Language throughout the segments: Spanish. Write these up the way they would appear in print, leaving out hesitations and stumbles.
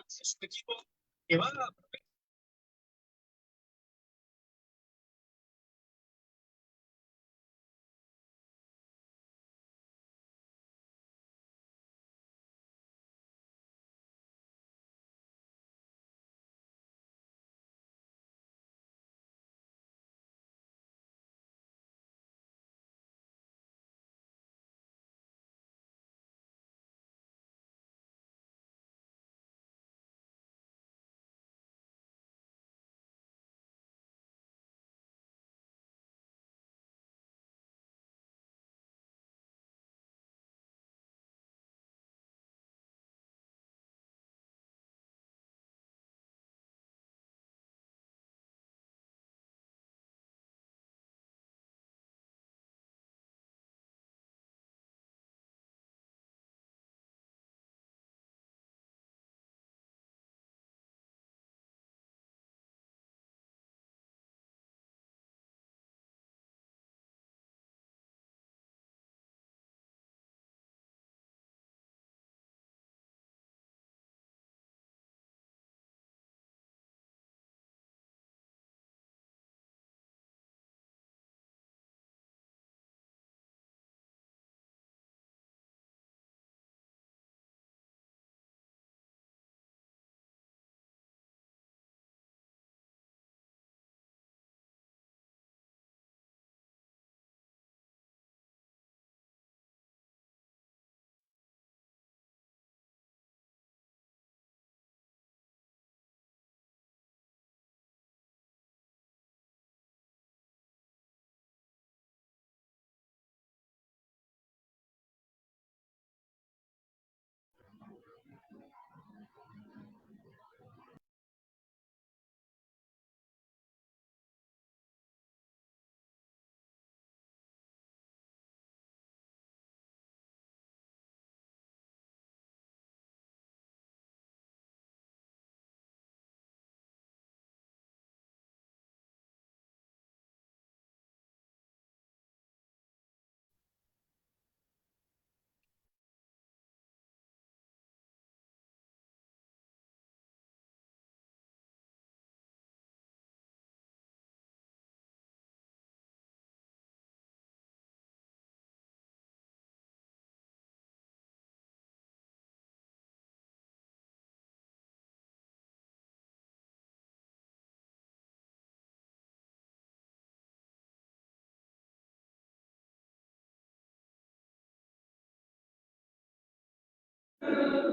Su equipo que va a...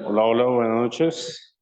Hola, hola, buenas noches.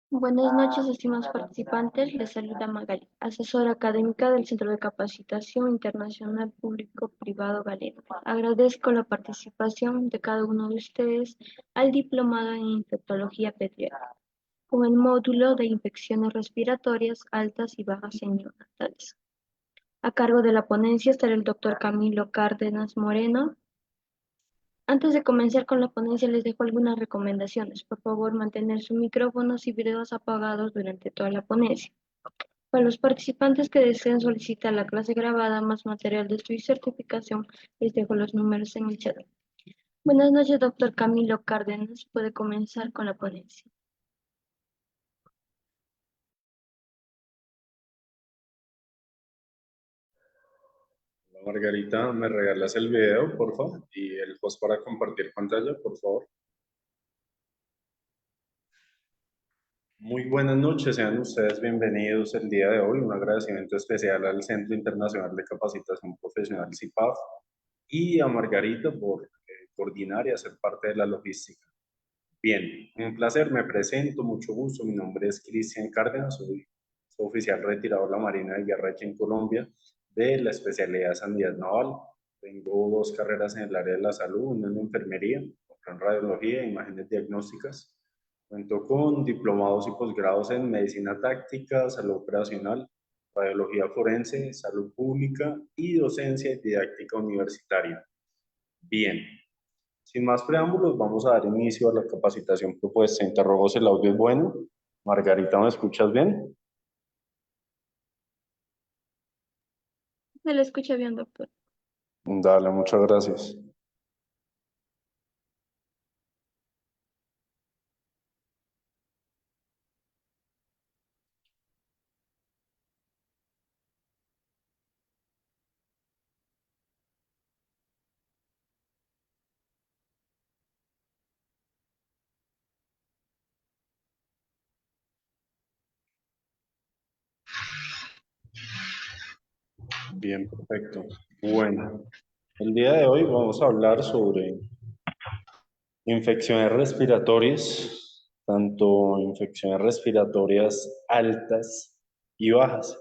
Buenas noches, estimados participantes. Les saluda Magali, asesora académica del Centro de Capacitación Internacional Público-Privado Galeno. Agradezco la participación de cada uno de ustedes al diplomado en infectología pediátrica, con el módulo de infecciones respiratorias altas y bajas en neonatales. A cargo de la ponencia estará el doctor Camilo Cárdenas Moreno. Antes de comenzar con la ponencia, les dejo algunas recomendaciones. Por favor, mantener sus micrófonos y videos apagados durante toda la ponencia. Para los participantes que deseen solicitar la clase grabada más material de estudio y certificación, les dejo los números en el chat. Buenas noches, doctor Camilo Cárdenas. Puede comenzar con la ponencia. Hola, Margarita, ¿me regalas el video, por favor? Y el host para compartir pantalla, por favor. Muy buenas noches, sean ustedes bienvenidos el día de hoy. Un agradecimiento especial al Centro Internacional de Capacitación Profesional CIPAF y a Margarita por coordinar y hacer parte de la logística. Bien, un placer, me presento, mucho gusto. Mi nombre es Cristian Cárdenas, soy oficial retirado de la Marina de Guerra aquí en Colombia, de la especialidad de Sanidad Naval. Tengo dos carreras en el área de la salud, una en enfermería, otra en radiología e imágenes diagnósticas. Cuento con diplomados y posgrados en medicina táctica, salud operacional, radiología forense, salud pública y docencia y didáctica universitaria. Bien, sin más preámbulos, vamos a dar inicio a la capacitación propuesta. Interrogo si el audio es bueno. Margarita, ¿me escuchas bien? Se le escucha bien, doctor. Dale, muchas gracias. Bien, perfecto. Bueno, el día de hoy vamos a hablar sobre infecciones respiratorias, tanto infecciones respiratorias altas y bajas.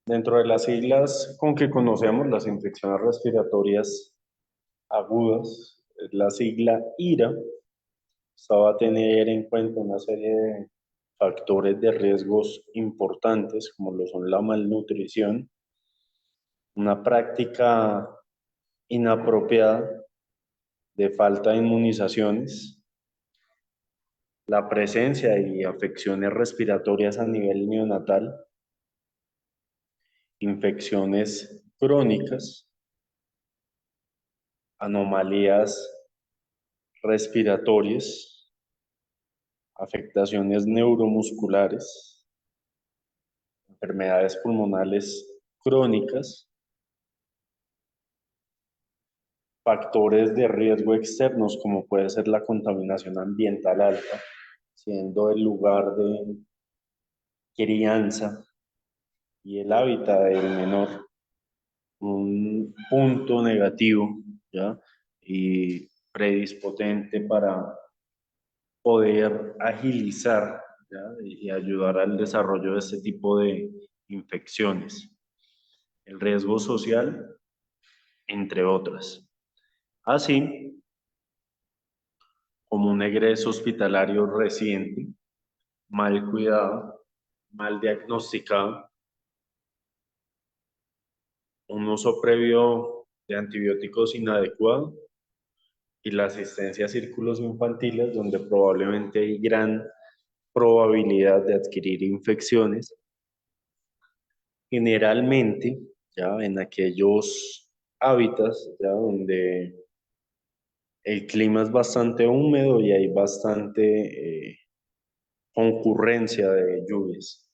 Dentro de las siglas con que conocemos las infecciones respiratorias agudas, es la sigla IRA. Esta va a tener en cuenta una serie de factores de riesgos importantes, como lo son la malnutrición, una práctica inapropiada de falta de inmunizaciones, la presencia y afecciones respiratorias a nivel neonatal, infecciones crónicas, anomalías respiratorias, afectaciones neuromusculares, enfermedades pulmonares crónicas, factores de riesgo externos como puede ser la contaminación ambiental alta, siendo el lugar de crianza y el hábitat del menor un punto negativo, ¿ya? Y predispotente para poder agilizar, ¿ya? Y ayudar al desarrollo de este tipo de infecciones. El riesgo social, entre otras. Así como un egreso hospitalario reciente, mal cuidado, mal diagnosticado, un uso previo de antibióticos inadecuado y la asistencia a círculos infantiles donde probablemente hay gran probabilidad de adquirir infecciones, generalmente ya en aquellos hábitats ya donde el clima es bastante húmedo y hay bastante concurrencia de lluvias.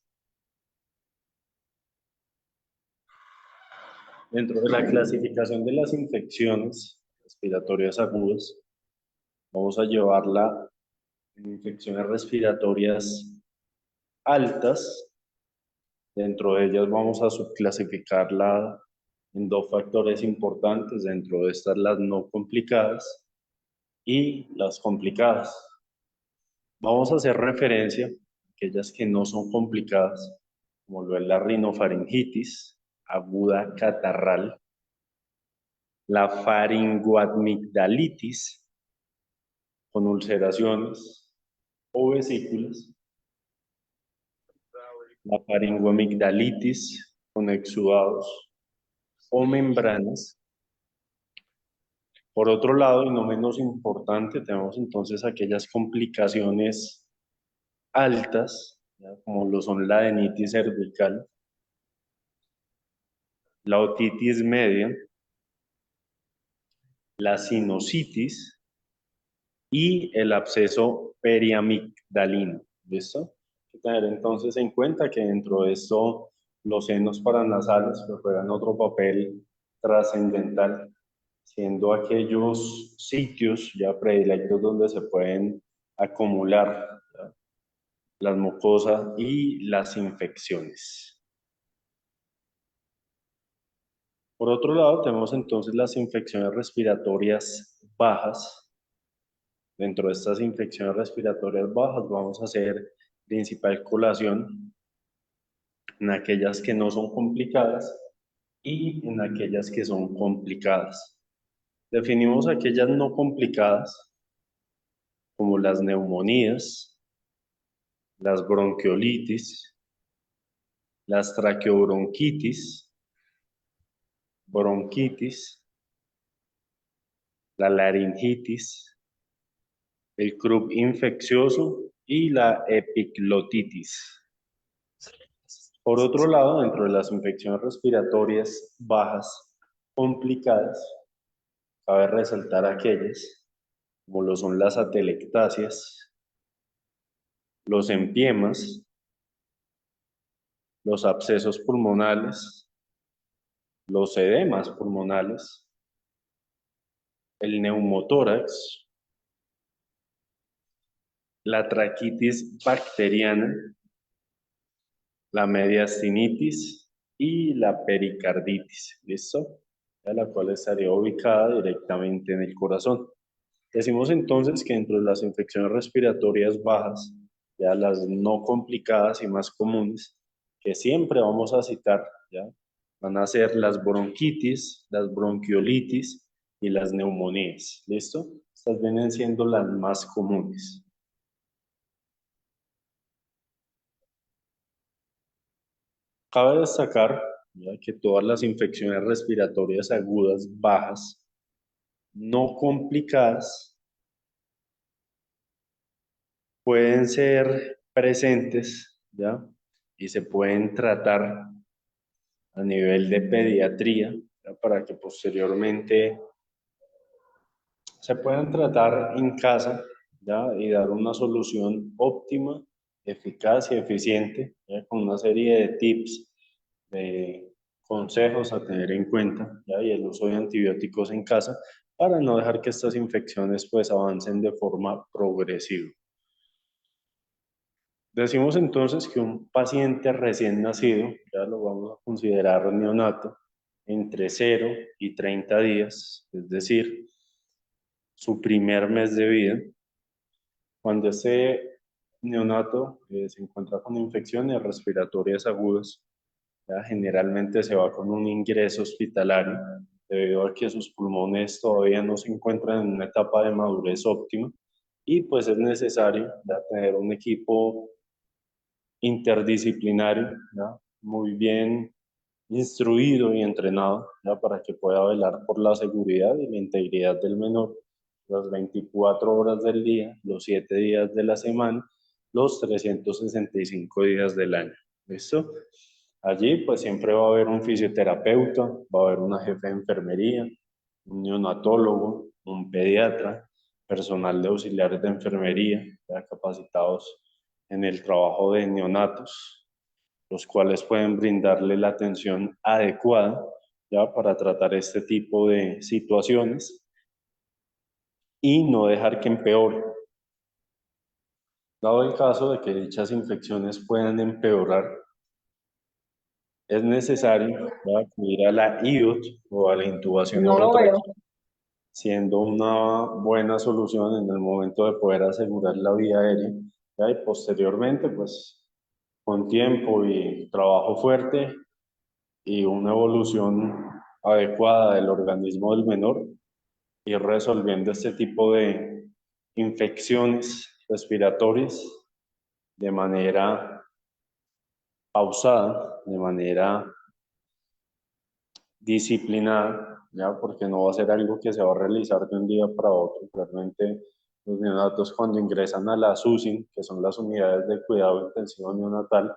Dentro de la clasificación de las infecciones respiratorias agudas, vamos a llevarla en infecciones respiratorias altas. Dentro de ellas vamos a subclasificarla en dos factores importantes, dentro de estas las no complicadas y las complicadas. Vamos a hacer referencia a aquellas que no son complicadas, como lo es la rinofaringitis aguda catarral, la faringoamigdalitis con ulceraciones o vesículas, la faringoamigdalitis con exudados o membranas. Por otro lado, y no menos importante, tenemos entonces aquellas complicaciones altas, ¿ya? Como lo son la adenitis cervical, la otitis media, la sinusitis y el absceso periamigdalino. ¿Listo? Hay que tener entonces en cuenta que dentro de esto los senos paranasales juegan otro papel trascendental, siendo aquellos sitios ya predilectos donde se pueden acumular, ¿ya?, las mucosas y las infecciones. Por otro lado, tenemos entonces las infecciones respiratorias bajas. Dentro de estas infecciones respiratorias bajas vamos a hacer principal colación en aquellas que no son complicadas y en aquellas que son complicadas. Definimos aquellas no complicadas como las neumonías, las bronquiolitis, las traqueobronquitis, bronquitis, la laringitis, el croup infeccioso y la epiglotitis. Por otro lado, dentro de las infecciones respiratorias bajas complicadas, cabe resaltar aquellas como lo son las atelectasias, los empiemas, los abscesos pulmonales, los edemas pulmonales, el neumotórax, la traquitis bacteriana, la mediastinitis y la pericarditis, ¿listo? La cual estaría ubicada directamente en el corazón. Decimos entonces que dentro de las infecciones respiratorias bajas, ya las no complicadas y más comunes, que siempre vamos a citar, ya van a ser las bronquitis, las bronquiolitis y las neumonías, ¿listo? Estas vienen siendo las más comunes. Cabe destacar, ¿ya?, que todas las infecciones respiratorias agudas bajas, no complicadas, pueden ser presentes, ¿ya?, y se pueden tratar a nivel de pediatría, ¿ya?, para que posteriormente se puedan tratar en casa, ¿ya?, y dar una solución óptima, eficaz y eficiente, ¿ya?, con una serie de tips, de consejos a tener en cuenta, ¿ya?, y el uso de antibióticos en casa para no dejar que estas infecciones pues avancen de forma progresiva. Decimos entonces que un paciente recién nacido, ya lo vamos a considerar neonato, entre 0 y 30 días, es decir, su primer mes de vida, cuando ese neonato se encuentra con infecciones respiratorias agudas, ya generalmente se va con un ingreso hospitalario debido a que sus pulmones todavía no se encuentran en una etapa de madurez óptima y pues es necesario ya tener un equipo interdisciplinario, ¿ya?, muy bien instruido y entrenado, ¿ya?, para que pueda velar por la seguridad y la integridad del menor las 24 horas del día, los 7 días de la semana, los 365 días del año. ¿Listo? Allí pues siempre va a haber un fisioterapeuta, va a haber una jefe de enfermería, un neonatólogo, un pediatra, personal de auxiliares de enfermería, ya capacitados en el trabajo de neonatos, los cuales pueden brindarle la atención adecuada, ya, para tratar este tipo de situaciones y no dejar que empeore. Dado el caso de que dichas infecciones puedan empeorar, es necesario, ¿ya?, acudir a la IUT o a la intubación No lo orotraqueal. veo. siendo una buena solución en el momento de poder asegurar la vía aérea, ¿ya? Y posteriormente, pues, con tiempo y trabajo fuerte y una evolución adecuada del organismo del menor, ir resolviendo este tipo de infecciones respiratorias de manera pausada, de manera disciplinada, ¿ya? Porque no va a ser algo que se va a realizar de un día para otro. Realmente los neonatos cuando ingresan a las UCI, que son las unidades de cuidado intensivo neonatal,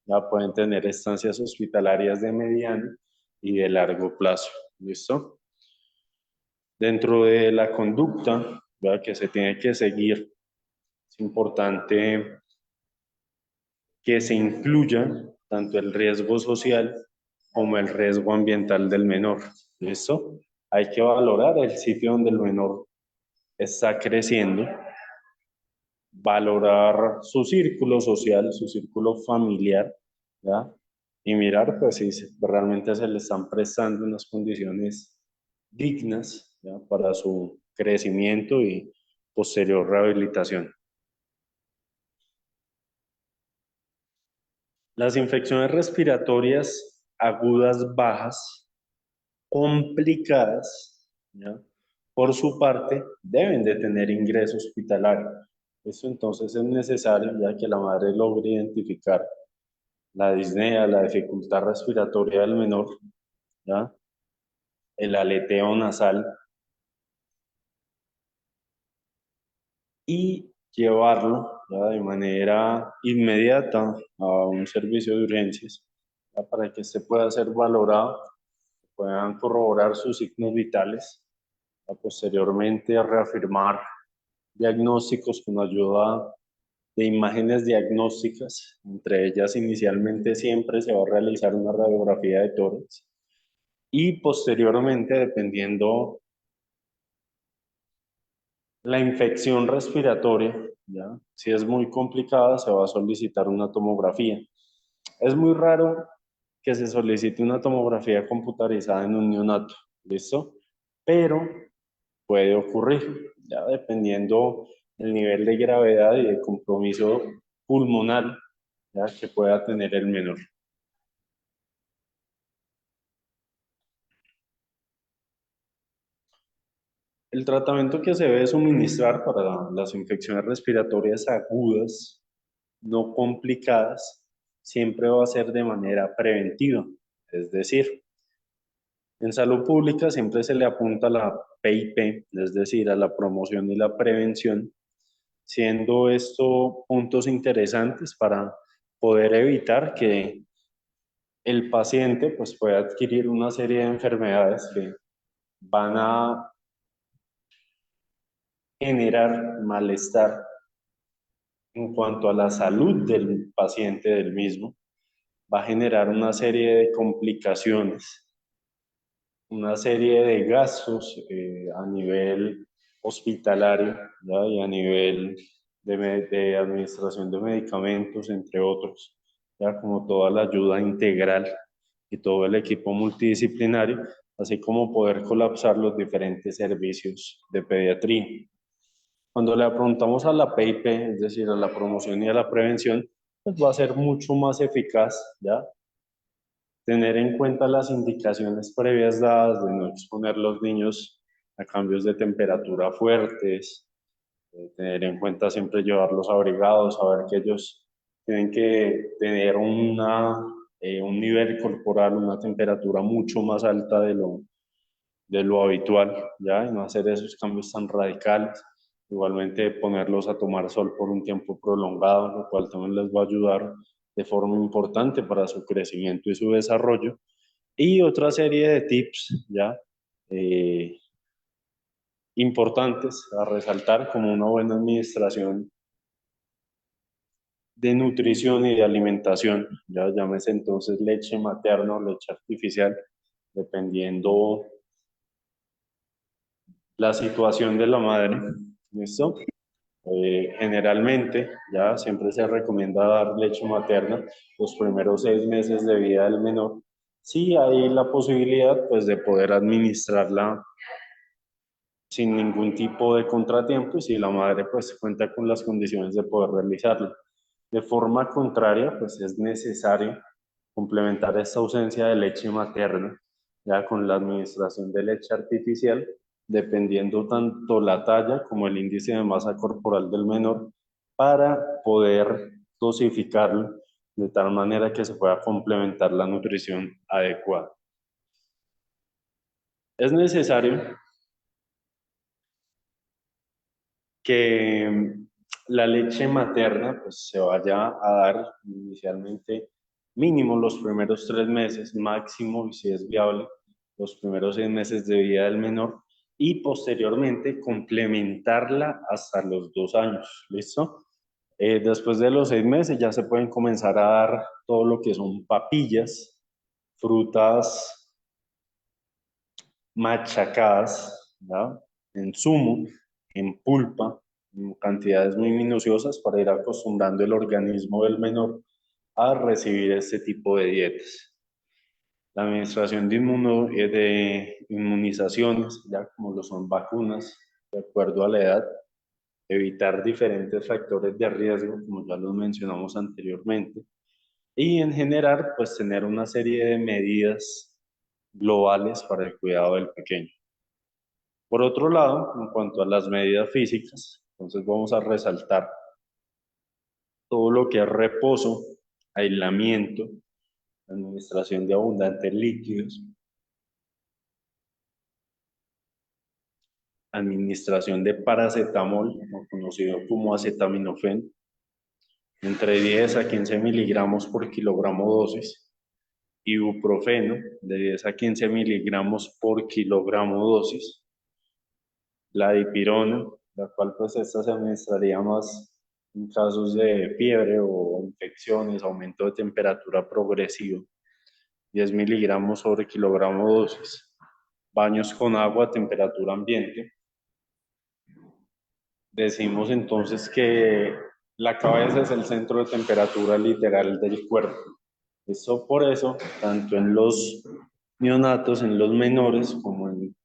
ya pueden tener estancias hospitalarias de mediano y de largo plazo. ¿Listo? Dentro de la conducta, ¿verdad?, que se tiene que seguir, es importante que se incluya tanto el riesgo social como el riesgo ambiental del menor. ¿Listo? Hay que valorar el sitio donde el menor está creciendo, valorar su círculo social, su círculo familiar, ¿ya? Y mirar pues si realmente se le están prestando unas condiciones dignas, ¿ya?, para su crecimiento y posterior rehabilitación. Las infecciones respiratorias agudas bajas, complicadas, ¿ya?, por su parte, deben de tener ingreso hospitalario. Esto entonces es necesario ya que la madre logre identificar la disnea, la dificultad respiratoria del menor, ¿ya?, el aleteo nasal, y llevarlo, ¿ya?, de manera inmediata a un servicio de urgencias, ¿ya?, para que se pueda ser valorado, puedan corroborar sus signos vitales, ¿ya?, posteriormente a reafirmar diagnósticos con ayuda de imágenes diagnósticas. Entre ellas, inicialmente siempre se va a realizar una radiografía de tórax y posteriormente, dependiendo la infección respiratoria, ¿ya?, si es muy complicada, se va a solicitar una tomografía. Es muy raro que se solicite una tomografía computarizada en un neonato, ¿listo? Pero puede ocurrir, ya dependiendo el nivel de gravedad y de compromiso pulmonar, ya, que pueda tener el menor. El tratamiento que se debe suministrar para las infecciones respiratorias agudas, no complicadas, siempre va a ser de manera preventiva. Es decir, en salud pública siempre se le apunta a la PIP, es decir, a la promoción y la prevención, siendo esto puntos interesantes para poder evitar que el paciente pues, pueda adquirir una serie de enfermedades que van a generar malestar en cuanto a la salud del paciente del mismo, va a generar una serie de complicaciones, una serie de gastos a nivel hospitalario, ¿ya?, y a nivel de administración de medicamentos, entre otros, ya, como toda la ayuda integral y todo el equipo multidisciplinario, así como poder colapsar los diferentes servicios de pediatría. Cuando le apuntamos a la PIP, es decir, a la promoción y a la prevención, pues va a ser mucho más eficaz, ¿ya? Tener en cuenta las indicaciones previas dadas de no exponer los niños a cambios de temperatura fuertes, tener en cuenta siempre llevarlos abrigados, saber que ellos tienen que tener un nivel corporal, una temperatura mucho más alta de lo habitual, ¿ya? Y no hacer esos cambios tan radicales. Igualmente ponerlos a tomar sol por un tiempo prolongado, lo cual también les va a ayudar de forma importante para su crecimiento y su desarrollo. Y otra serie de tips, ¿ya? Eh, Importantes a resaltar, como una buena administración de nutrición y de alimentación, ya llámese entonces leche materna o leche artificial, dependiendo la situación de la madre. ¿Listo? Generalmente, ya siempre se recomienda dar leche materna los primeros 6 meses de vida del menor. Sí hay la posibilidad, pues, de poder administrarla sin ningún tipo de contratiempo y si la madre pues cuenta con las condiciones de poder realizarlo. De forma contraria, pues es necesario complementar esta ausencia de leche materna ya con la administración de leche artificial, dependiendo tanto la talla como el índice de masa corporal del menor, para poder dosificarlo de tal manera que se pueda complementar la nutrición adecuada. Es necesario que la leche materna pues, se vaya a dar inicialmente mínimo los primeros 3 meses, máximo, y si es viable, los primeros 6 meses de vida del menor, y posteriormente complementarla hasta los 2 años, ¿listo? Después de los 6 meses ya se pueden comenzar a dar todo lo que son papillas, frutas machacadas, ¿ya? En zumo, en pulpa, en cantidades muy minuciosas para ir acostumbrando el organismo del menor a recibir este tipo de dietas. La administración de inmunizaciones, ya como lo son vacunas, de acuerdo a la edad, evitar diferentes factores de riesgo, como ya los mencionamos anteriormente, y en general, pues tener una serie de medidas globales para el cuidado del pequeño. Por otro lado, en cuanto a las medidas físicas, entonces vamos a resaltar todo lo que es reposo, aislamiento, administración de abundantes líquidos, administración de paracetamol, conocido como acetaminofén, entre 10 a 15 miligramos por kilogramo dosis, ibuprofeno de 10 a 15 miligramos por kilogramo dosis, la dipirona, la cual pues esta se administraría más en casos de fiebre o infecciones, aumento de temperatura progresivo, 10 miligramos sobre kilogramo dosis, baños con agua a temperatura ambiente. Decimos entonces que la cabeza es el centro de temperatura literal del cuerpo. Eso por eso, tanto en los neonatos, en los menores, como en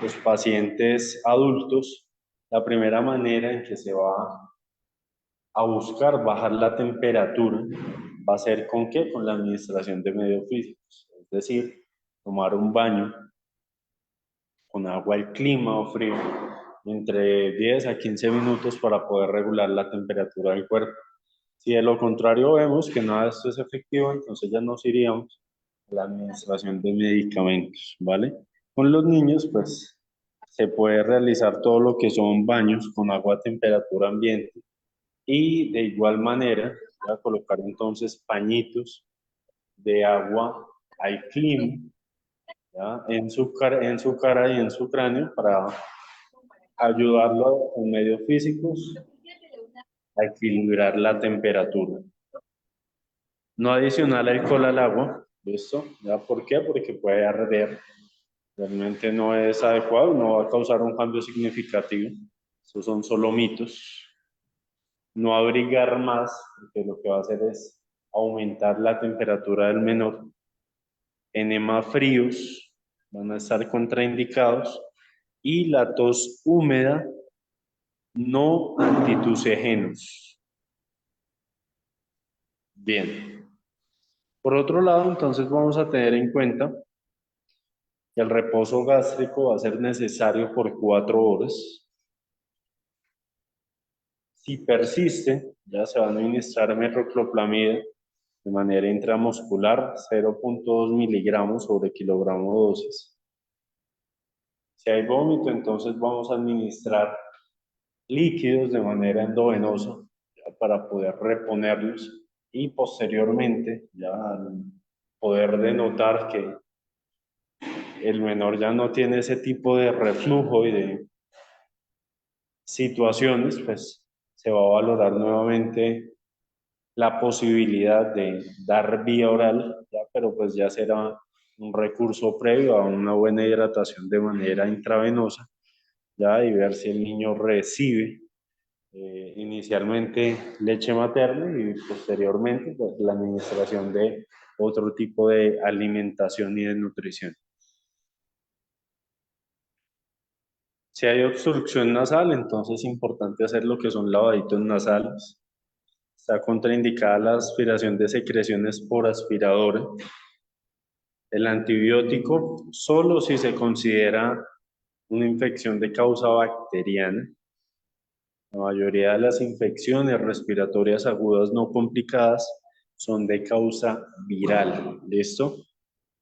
los pacientes adultos, la primera manera en que se va a buscar bajar la temperatura va a ser ¿con qué? Con la administración de medios físicos, es decir, tomar un baño con agua al clima o frío entre 10 a 15 minutos para poder regular la temperatura del cuerpo. Si de lo contrario vemos que nada de esto es efectivo, entonces ya nos iríamos a la administración de medicamentos, ¿vale? Con los niños, pues, se puede realizar todo lo que son baños con agua a temperatura ambiente y de igual manera, voy a colocar entonces pañitos de agua al clima, ¿ya? En su cara y en su cráneo para ayudarlo con medios físicos a equilibrar la temperatura. No adicionar alcohol al agua, ¿listo? ¿Ya? ¿Por qué? Porque puede arder. Realmente no es adecuado, no va a causar un cambio significativo. Esos son solo mitos. No abrigar más, porque lo que va a hacer es aumentar la temperatura del menor. Enemas fríos van a estar contraindicados y la tos húmeda no antitusigenos. Bien. Por otro lado, entonces vamos a tener en cuenta que el reposo gástrico va a ser necesario por 4 horas. Si persiste, ya se va a administrar metoclopramida de manera intramuscular, 0.2 miligramos sobre kilogramo dosis. Si hay vómito, entonces vamos a administrar líquidos de manera endovenosa para poder reponerlos y posteriormente, ya al poder denotar que el menor ya no tiene ese tipo de reflujo y de situaciones, pues se va a valorar nuevamente la posibilidad de dar vía oral, ¿ya? Pero pues ya será un recurso previo a una buena hidratación de manera intravenosa, ¿ya? Y ver si el niño recibe inicialmente leche materna y posteriormente pues, la administración de otro tipo de alimentación y de nutrición. Si hay obstrucción nasal, entonces es importante hacer lo que son lavaditos nasales. Está contraindicada la aspiración de secreciones por aspiradora. El antibiótico solo si se considera una infección de causa bacteriana. La mayoría de las infecciones respiratorias agudas no complicadas son de causa viral. ¿Listo?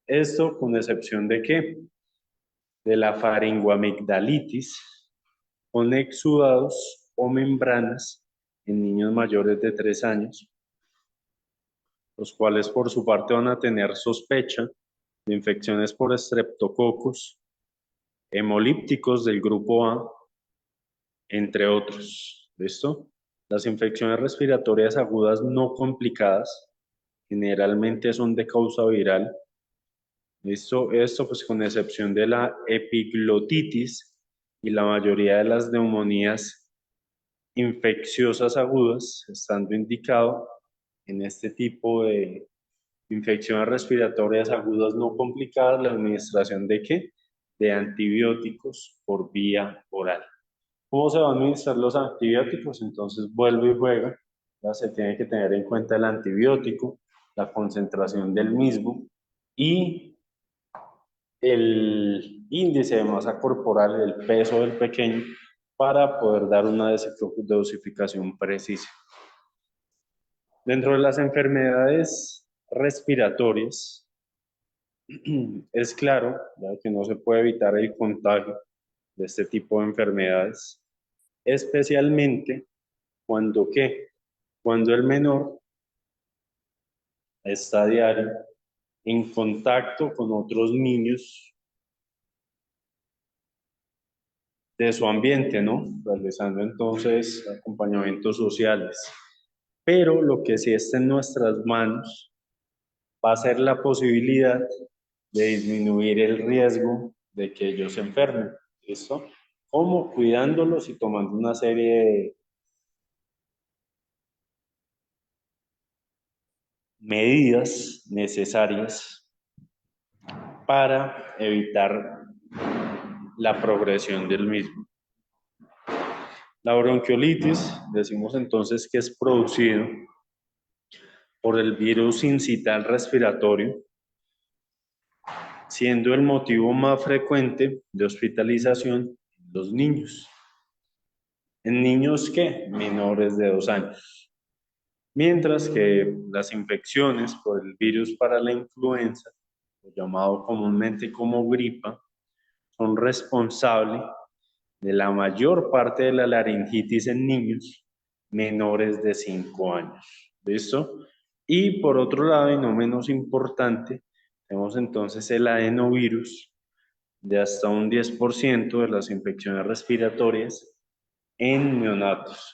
Esto con excepción de qué? De la faringoamigdalitis con exudados o membranas en niños mayores de 3 años, los cuales por su parte van a tener sospecha de infecciones por estreptococos, hemolípticos del grupo A, entre otros. ¿Listo? Las infecciones respiratorias agudas no complicadas generalmente son de causa viral. ¿Listo? Esto pues con excepción de la epiglotitis y la mayoría de las neumonías infecciosas agudas, estando indicado en este tipo de infecciones respiratorias agudas no complicadas la administración de ¿qué? De antibióticos por vía oral. ¿Cómo se van a administrar los antibióticos? Entonces vuelve y juega. Ya se tiene que tener en cuenta el antibiótico, la concentración del mismo y el índice de masa corporal, el peso del pequeño, para poder dar una dosificación precisa. Dentro de las enfermedades respiratorias, es claro ya que no se puede evitar el contagio de este tipo de enfermedades, especialmente cuando ¿qué? Cuando el menor está a diario en contacto con otros niños de su ambiente, ¿no? Realizando entonces acompañamientos sociales. Pero lo que sí está en nuestras manos va a ser la posibilidad de disminuir el riesgo de que ellos se enfermen. ¿Listo? ¿Cómo? Cuidándolos y tomando una serie de medidas necesarias para evitar la progresión del mismo. La bronquiolitis, decimos entonces que es producido por el virus sincital respiratorio, siendo el motivo más frecuente de hospitalización en los niños. ¿En niños qué? Menores de 2 años. Mientras que las infecciones por el virus para la influenza, llamado comúnmente como gripa, son responsables de la mayor parte de la laringitis en niños menores de 5 años. ¿Listo? Y por otro lado, y no menos importante, tenemos entonces el adenovirus de hasta un 10% de las infecciones respiratorias en neonatos.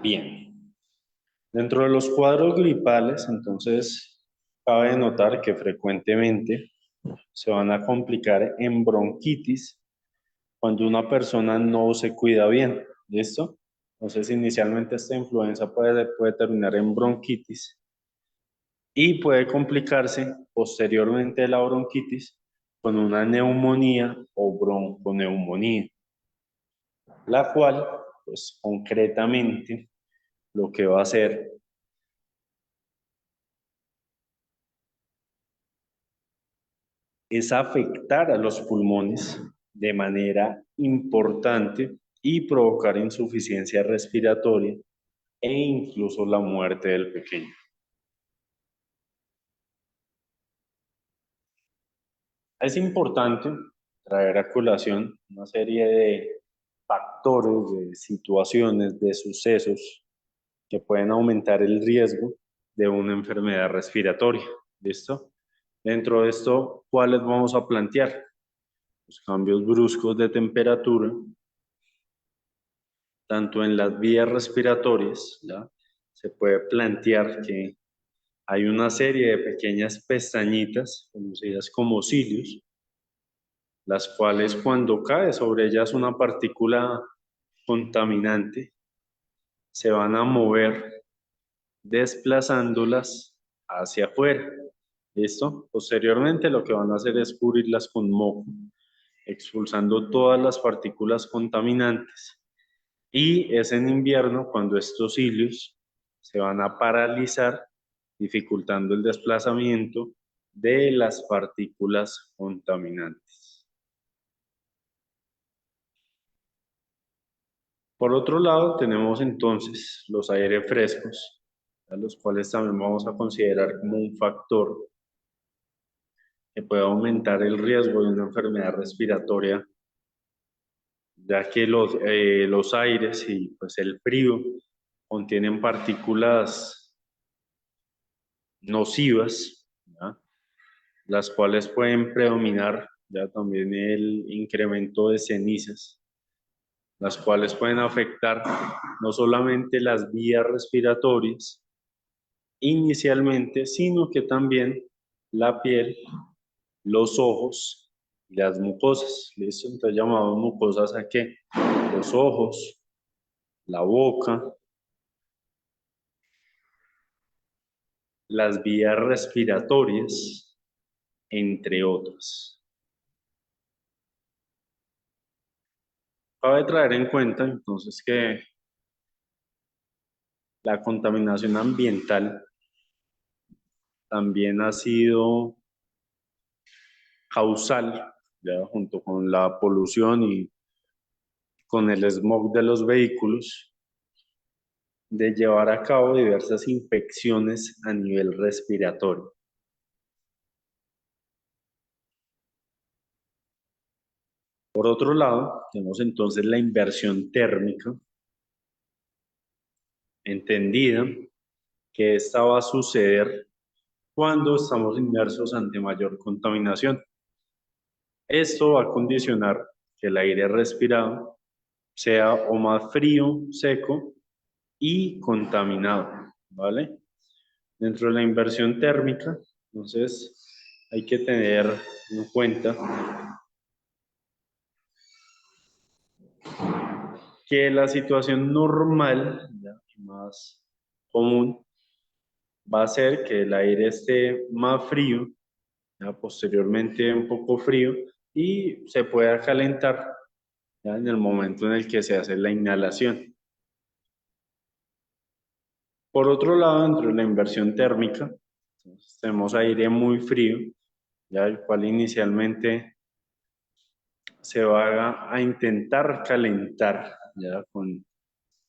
Bien. Dentro de los cuadros gripales, entonces, cabe notar que frecuentemente se van a complicar en bronquitis cuando una persona no se cuida bien. ¿Listo? Entonces, inicialmente esta influenza puede terminar en bronquitis y puede complicarse posteriormente de la bronquitis con una neumonía o bronconeumonía, la cual, pues concretamente, lo que va a hacer es afectar a los pulmones de manera importante y provocar insuficiencia respiratoria e incluso la muerte del pequeño. Es importante traer a colación una serie de factores, de situaciones, de sucesos que pueden aumentar el riesgo de una enfermedad respiratoria. ¿Listo? Dentro de esto, ¿cuáles vamos a plantear? Los cambios bruscos de temperatura, tanto en las vías respiratorias, ¿ya? Se puede plantear que hay una serie de pequeñas pestañitas, conocidas como cilios, las cuales cuando cae sobre ellas una partícula contaminante, se van a mover desplazándolas hacia afuera. ¿Listo? Posteriormente lo que van a hacer es cubrirlas con moco, expulsando todas las partículas contaminantes. Y es en invierno cuando estos cilios se van a paralizar, dificultando el desplazamiento de las partículas contaminantes. Por otro lado, tenemos entonces los aires frescos, a los cuales también vamos a considerar como un factor que puede aumentar el riesgo de una enfermedad respiratoria, ya que los aires y pues el frío contienen partículas nocivas, ¿ya? Las cuales pueden predominar ya también el incremento de cenizas, las cuales pueden afectar no solamente las vías respiratorias inicialmente, sino que también la piel, los ojos y las mucosas. ¿Listo? Entonces llamamos mucosas a qué? Los ojos, la boca, las vías respiratorias, entre otras. Cabe traer en cuenta entonces que la contaminación ambiental también ha sido causal, ya, junto con la polución y con el smog de los vehículos, de llevar a cabo diversas infecciones a nivel respiratorio. Por otro lado, tenemos entonces la inversión térmica, entendida que esta va a suceder cuando estamos inmersos ante mayor contaminación. Esto va a condicionar que el aire respirado sea o más frío, seco y contaminado, ¿vale? Dentro de la inversión térmica, entonces hay que tener en cuenta que la situación normal, ya, más común, va a ser que el aire esté más frío, ya, posteriormente un poco frío, y se pueda calentar ya, en el momento en el que se hace la inhalación. Por otro lado, dentro de la inversión térmica, tenemos aire muy frío, ya, el cual inicialmente se va a intentar calentar ya, con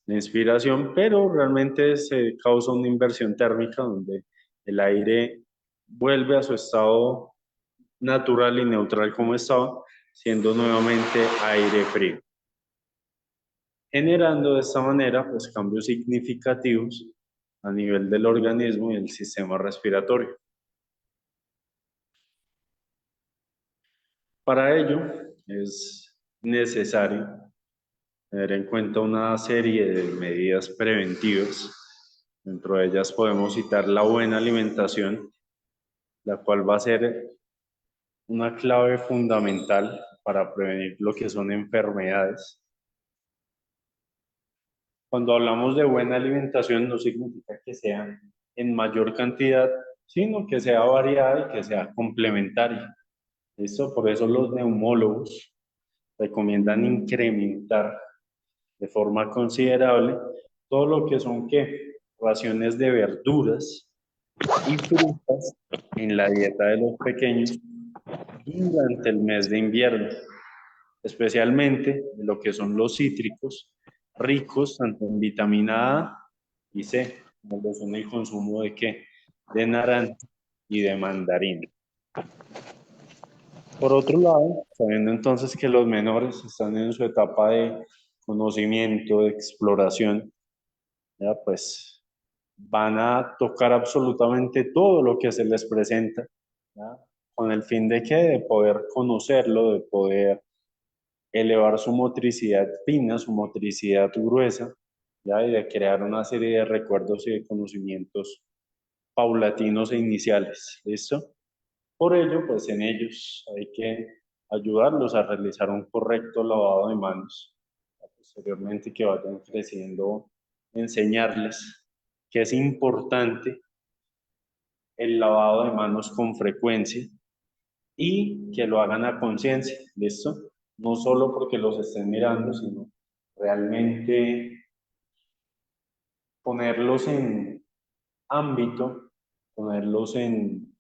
la inspiración, pero realmente se causa una inversión térmica donde el aire vuelve a su estado natural y neutral como estaba, siendo nuevamente aire frío, generando de esta manera pues cambios significativos a nivel del organismo y el sistema respiratorio. Para ello es necesario tener en cuenta una serie de medidas preventivas. Dentro de ellas podemos citar la buena alimentación, la cual va a ser una clave fundamental para prevenir lo que son enfermedades. Cuando hablamos de buena alimentación no significa que sea en mayor cantidad, sino que sea variada y que sea complementaria. ¿Listo? Por eso los neumólogos recomiendan incrementar de forma considerable todo lo que son ¿qué? Raciones de verduras y frutas en la dieta de los pequeños durante el mes de invierno, especialmente lo que son los cítricos, ricos tanto en vitamina A y C, como lo son el consumo de ¿qué? De naranja y de mandarina. Por otro lado, sabiendo entonces que los menores están en su etapa de conocimiento, de exploración, ya pues van a tocar absolutamente todo lo que se les presenta, ¿ya? Con el fin de que de poder conocerlo, de poder elevar su motricidad fina, su motricidad gruesa, ¿ya? Y de crear una serie de recuerdos y de conocimientos paulatinos e iniciales, ¿listo? Por ello, pues en ellos hay que ayudarlos a realizar un correcto lavado de manos, posteriormente que vayan creciendo, enseñarles que es importante el lavado de manos con frecuencia y que lo hagan a conciencia, ¿listo? No solo porque los estén mirando, sino realmente ponerlos en ámbito, ponerlos en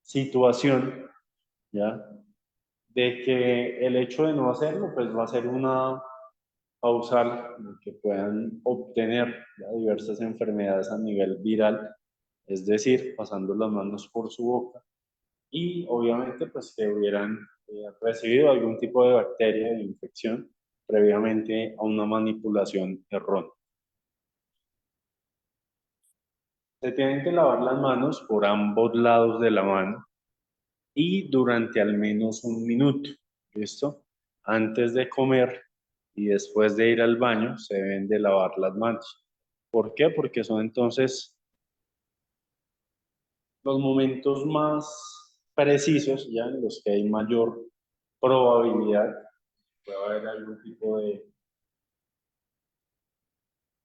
situación, ¿ya? De que el hecho de no hacerlo, pues va a ser una causal que puedan obtener ya diversas enfermedades a nivel viral, es decir, pasando las manos por su boca y obviamente pues que hubieran recibido algún tipo de bacteria de infección previamente a una manipulación errónea. Se tienen que lavar las manos por ambos lados de la mano y durante al menos un minuto, ¿listo? Antes de comer y después de ir al baño se deben de lavar las manos. ¿Por qué? Porque son entonces los momentos más precisos, ya en los que hay mayor probabilidad puede haber algún tipo de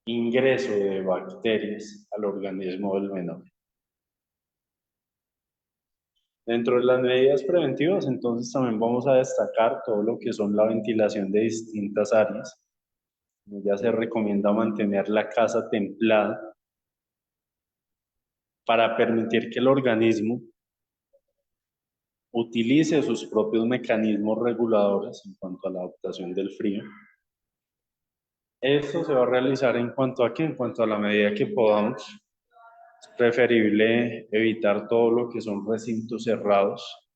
ingreso de bacterias al organismo del menor. Dentro de las medidas preventivas, entonces también vamos a destacar todo lo que son la ventilación de distintas áreas. Ya se recomienda mantener la casa templada para permitir que el organismo utilice sus propios mecanismos reguladores en cuanto a la adaptación del frío. Esto se va a realizar en cuanto a qué, en cuanto a la medida que podamos. Es preferible evitar todo lo que son recintos cerrados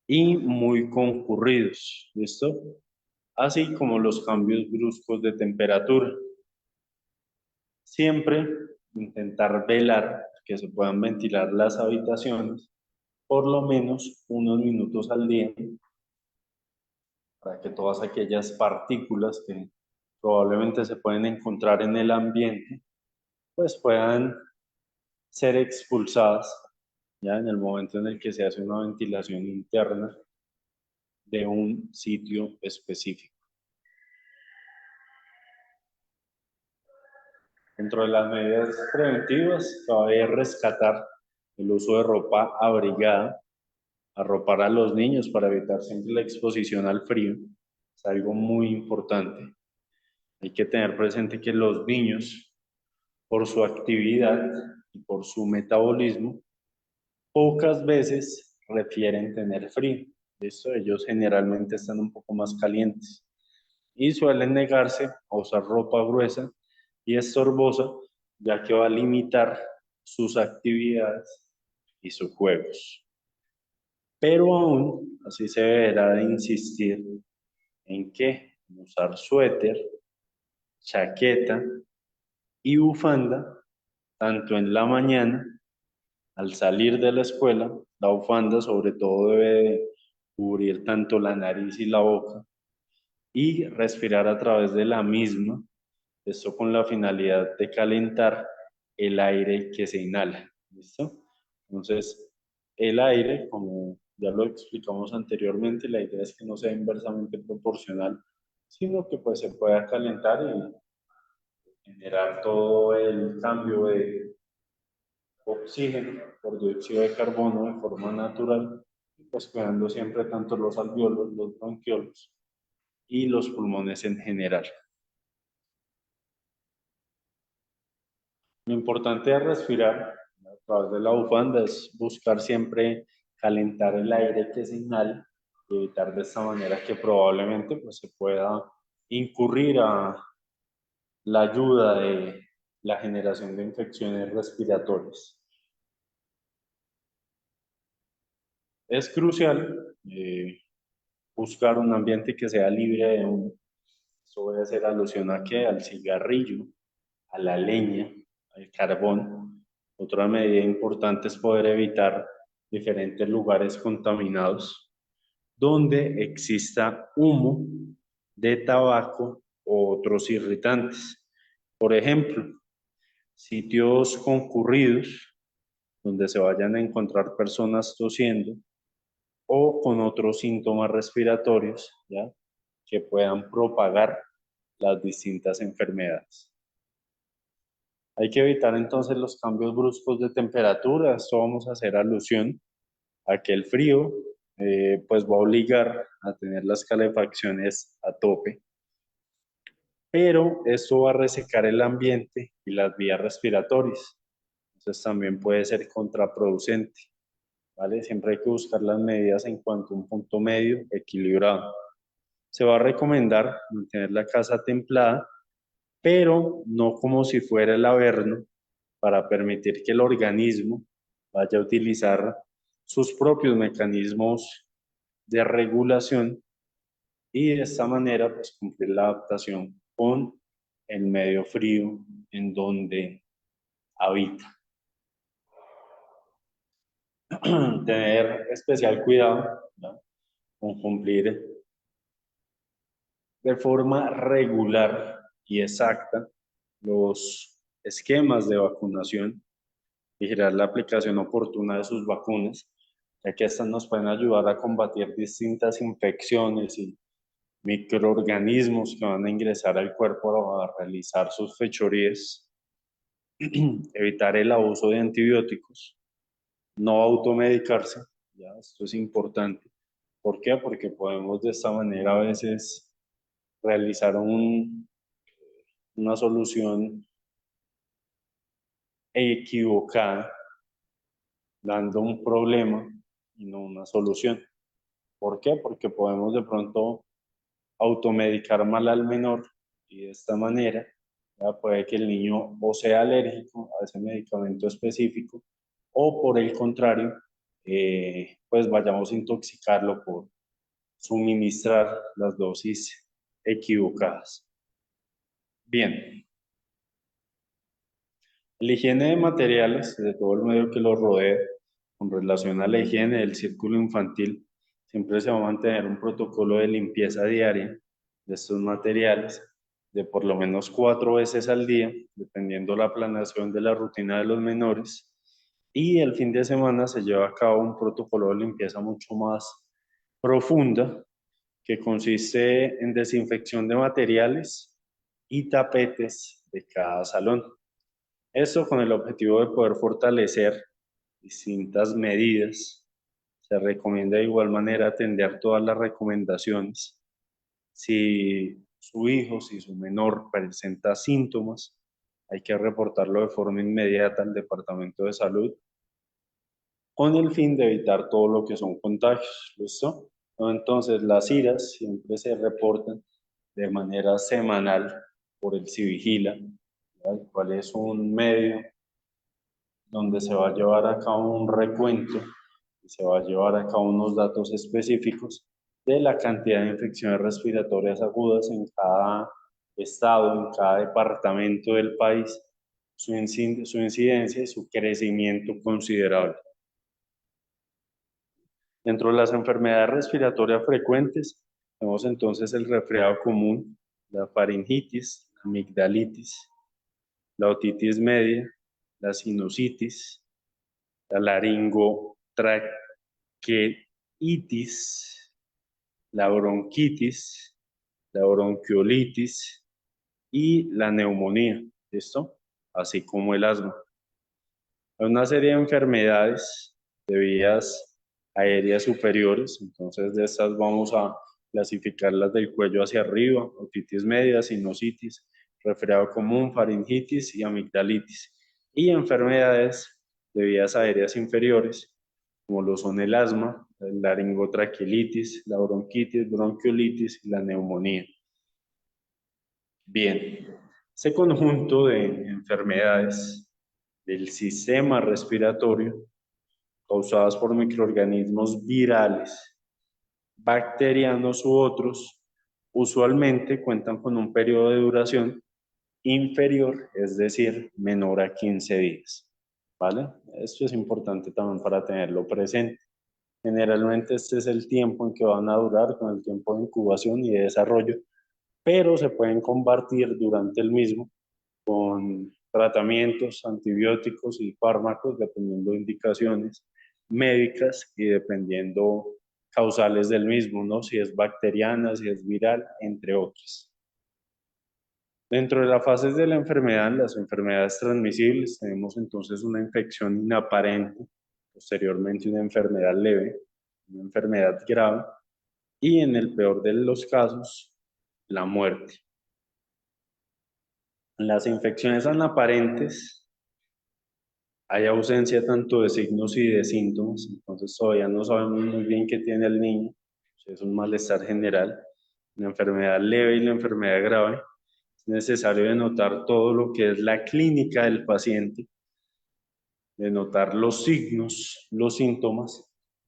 y muy concurridos, ¿listo? Así como los cambios bruscos de temperatura. Siempre intentar velar que se puedan ventilar las habitaciones por lo menos unos minutos al día para que todas aquellas partículas que probablemente se pueden encontrar en el ambiente pues puedan ser expulsadas ya en el momento en el que se hace una ventilación interna de un sitio específico. Dentro de las medidas preventivas, cabe rescatar el uso de ropa abrigada, arropar a los niños para evitar siempre la exposición al frío. Es algo muy importante. Hay que tener presente que los niños, por su actividad y por su metabolismo, pocas veces refieren tener frío. Esto, ellos generalmente están un poco más calientes y suelen negarse a usar ropa gruesa y estorbosa, ya que va a limitar sus actividades y sus juegos. Pero aún así se deberá de insistir en que usar suéter, chaqueta y bufanda, tanto en la mañana, al salir de la escuela, la bufanda sobre todo debe de cubrir tanto la nariz y la boca y respirar a través de la misma, esto con la finalidad de calentar el aire que se inhala, ¿listo? Entonces, el aire, como ya lo explicamos anteriormente, la idea es que no sea inversamente proporcional, sino que pues se pueda calentar y generar todo el cambio de oxígeno por dióxido de carbono de forma natural, pues cuidando siempre tanto los alveolos, los bronquiolos y los pulmones en general. Lo importante de respirar a través de la bufanda es buscar siempre calentar el aire que se inhala y evitar de esta manera que probablemente pues, se pueda incurrir a la ayuda de la generación de infecciones respiratorias. Es crucial buscar un ambiente que sea libre de humo. Eso puede hacer alusión a qué, al cigarrillo, a la leña, al carbón. Otra medida importante es poder evitar diferentes lugares contaminados donde exista humo de tabaco o otros irritantes. Por ejemplo, sitios concurridos donde se vayan a encontrar personas tosiendo o con otros síntomas respiratorios, ¿ya? Que puedan propagar las distintas enfermedades. Hay que evitar entonces los cambios bruscos de temperatura. Esto vamos a hacer alusión a que el frío pues va a obligar a tener las calefacciones a tope, pero esto va a resecar el ambiente y las vías respiratorias. Entonces también puede ser contraproducente, ¿vale? Siempre hay que buscar las medidas en cuanto a un punto medio equilibrado. Se va a recomendar mantener la casa templada, pero no como si fuera el Averno, para permitir que el organismo vaya a utilizar sus propios mecanismos de regulación y de esta manera pues cumplir la adaptación con el medio frío en donde habita. Tener especial cuidado, ¿no?, con cumplir de forma regular y exacta los esquemas de vacunación, vigilar la aplicación oportuna de sus vacunas, ya que estas nos pueden ayudar a combatir distintas infecciones y microorganismos que van a ingresar al cuerpo a realizar sus fechorías. Evitar el abuso de antibióticos, no automedicarse, ya, esto es importante. ¿Por qué? Porque podemos de esta manera a veces realizar una solución equivocada, dando un problema y no una solución. ¿Por qué? Porque podemos de pronto automedicar mal al menor y de esta manera ya puede que el niño o sea alérgico a ese medicamento específico o por el contrario, pues vayamos a intoxicarlo por suministrar las dosis equivocadas. Bien, la higiene de materiales de todo el medio que lo rodee con relación a la higiene del círculo infantil, siempre se va a mantener un protocolo de limpieza diaria de estos materiales de por lo menos 4 veces al día, dependiendo la planeación de la rutina de los menores. Y el fin de semana se lleva a cabo un protocolo de limpieza mucho más profunda, que consiste en desinfección de materiales y tapetes de cada salón. Esto con el objetivo de poder fortalecer distintas medidas. Se recomienda de igual manera atender todas las recomendaciones. Si su hijo, si su menor presenta síntomas, hay que reportarlo de forma inmediata al Departamento de Salud con el fin de evitar todo lo que son contagios. ¿Listo? Entonces, las iras siempre se reportan de manera semanal por el Civigila, el cual es un medio donde se va a llevar a cabo un recuento y se va a llevar a cabo unos datos específicos de la cantidad de infecciones respiratorias agudas en cada estado, en cada departamento del país, su incidencia y su crecimiento considerable. Dentro de las enfermedades respiratorias frecuentes, tenemos entonces el resfriado común, la faringitis, la amigdalitis, la otitis media, la sinusitis, la laringotraqueitis, la bronquitis, la bronquiolitis y la neumonía. ¿Listo? Así como el asma. Hay una serie de enfermedades de vías aéreas superiores, entonces de estas vamos a clasificarlas del cuello hacia arriba: otitis media, sinusitis, resfriado común, faringitis y amigdalitis. Y enfermedades de vías aéreas inferiores, como lo son el asma, la laringotraqueilitis, la bronquitis, bronquiolitis y la neumonía. Bien, ese conjunto de enfermedades del sistema respiratorio causadas por microorganismos virales, bacterianos u otros, usualmente cuentan con un periodo de duración inferior, es decir, menor a 15 días. ¿Vale? Esto es importante también para tenerlo presente. Generalmente este es el tiempo en que van a durar con el tiempo de incubación y de desarrollo, pero se pueden combatir durante el mismo con tratamientos, antibióticos y fármacos, dependiendo de indicaciones médicas y dependiendo causales del mismo, ¿no? Si es bacteriana, si es viral, entre otras. Dentro de las fases de la enfermedad, las enfermedades transmisibles, tenemos entonces una infección inaparente, posteriormente una enfermedad leve, una enfermedad grave y en el peor de los casos, la muerte. En las infecciones anaparentes hay ausencia tanto de signos y de síntomas, entonces todavía no sabemos muy bien qué tiene el niño, si es un malestar general, la enfermedad leve y la enfermedad grave. Es necesario denotar todo lo que es la clínica del paciente, denotar los signos, los síntomas,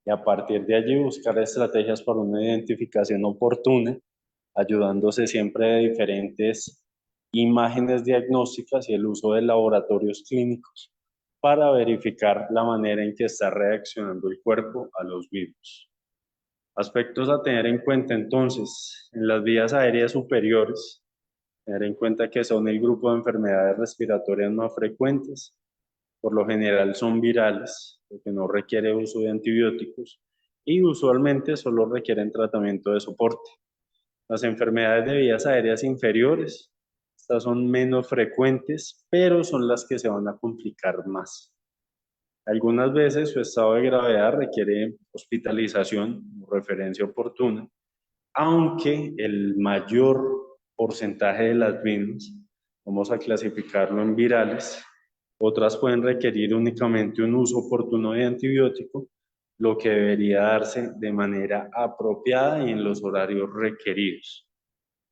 y a partir de allí buscar estrategias para una identificación oportuna, ayudándose siempre de diferentes imágenes diagnósticas y el uso de laboratorios clínicos para verificar la manera en que está reaccionando el cuerpo a los virus. Aspectos a tener en cuenta entonces, en las vías aéreas superiores, tener en cuenta que son el grupo de enfermedades respiratorias más frecuentes, por lo general son virales, lo que no requiere uso de antibióticos y usualmente solo requieren tratamiento de soporte. Las enfermedades de vías aéreas inferiores, estas son menos frecuentes, pero son las que se van a complicar más. Algunas veces su estado de gravedad requiere hospitalización o referencia oportuna, aunque el mayor porcentaje de las mismas, vamos a clasificarlo en virales, otras pueden requerir únicamente un uso oportuno de antibiótico, lo que debería darse de manera apropiada y en los horarios requeridos.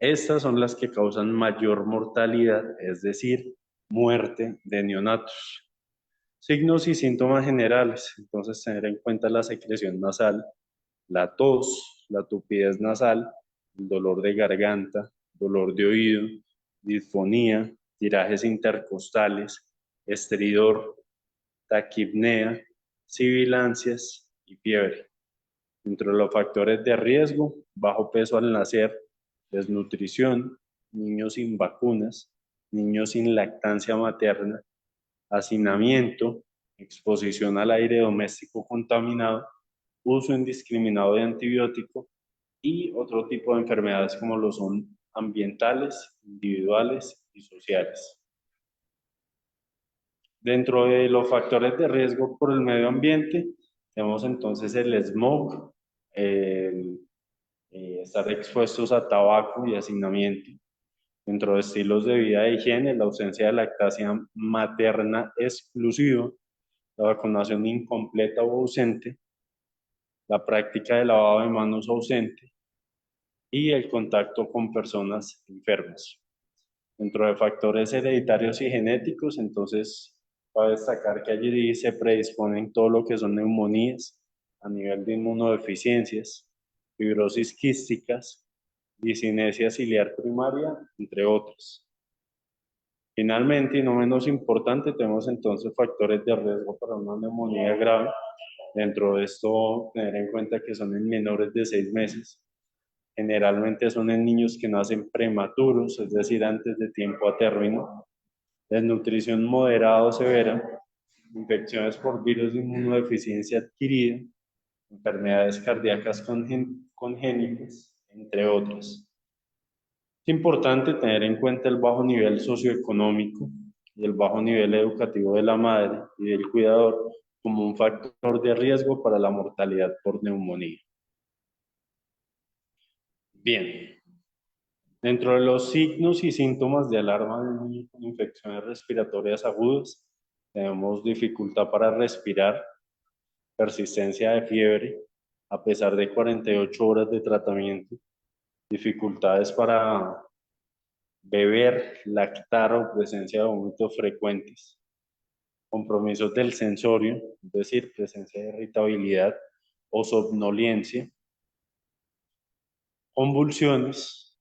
Estas son las que causan mayor mortalidad, es decir, muerte de neonatos. Signos y síntomas generales, entonces tener en cuenta la secreción nasal, la tos, la tupidez nasal, el dolor de garganta, dolor de oído, disfonía, tirajes intercostales, estridor, taquipnea, sibilancias y fiebre. Dentro de los factores de riesgo, bajo peso al nacer, desnutrición, niños sin vacunas, niños sin lactancia materna, hacinamiento, exposición al aire doméstico contaminado, uso indiscriminado de antibiótico y otro tipo de enfermedades como lo son ambientales, individuales y sociales. Dentro de los factores de riesgo por el medio ambiente, tenemos entonces el smog, el, estar expuestos a tabaco y hacinamiento. Dentro de estilos de vida e higiene, la ausencia de lactancia materna exclusiva, la vacunación incompleta o ausente, la práctica de lavado de manos ausente y el contacto con personas enfermas. Dentro de factores hereditarios y genéticos, entonces, para destacar que allí se predisponen todo lo que son neumonías a nivel de inmunodeficiencias, fibrosis quísticas, discinesia ciliar primaria, entre otros. Finalmente, y no menos importante, tenemos entonces factores de riesgo para una neumonía grave. Dentro de esto, tener en cuenta que son en menores de 6 meses. Generalmente son en niños que nacen prematuros, es decir, antes de tiempo a término. Desnutrición moderada o severa, infecciones por virus de inmunodeficiencia adquirida, enfermedades cardíacas congénitas, entre otras. Es importante tener en cuenta el bajo nivel socioeconómico y el bajo nivel educativo de la madre y del cuidador como un factor de riesgo para la mortalidad por neumonía. Bien, dentro de los signos y síntomas de alarma de un niño con infecciones respiratorias agudas, tenemos dificultad para respirar, persistencia de fiebre a pesar de 48 horas de tratamiento, dificultades para beber, lactar o presencia de vómitos frecuentes, compromisos del sensorio, es decir, presencia de irritabilidad o somnolencia, convulsiones,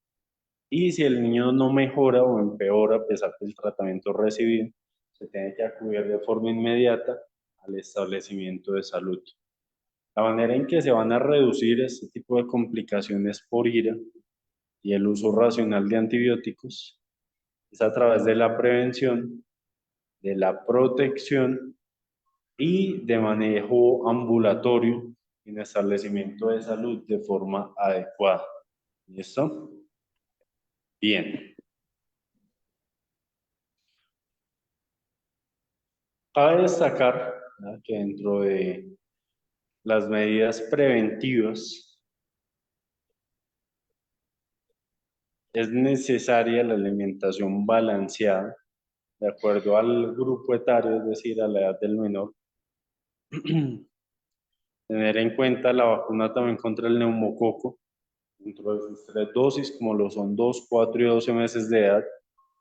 y si el niño no mejora o empeora a pesar del tratamiento recibido, se tiene que acudir de forma inmediata al establecimiento de salud. La manera en que se van a reducir este tipo de complicaciones por ira y el uso racional de antibióticos es a través de la prevención, de la protección y de manejo ambulatorio en establecimiento de salud de forma adecuada. ¿Listo? Bien. Cabe destacar, ¿verdad?, que dentro de las medidas preventivas es necesaria la alimentación balanceada de acuerdo al grupo etario, es decir, a la edad del menor. Tener en cuenta la vacuna también contra el neumococo, dentro de sus 3 dosis, como lo son 2, 4 y 12 meses de edad,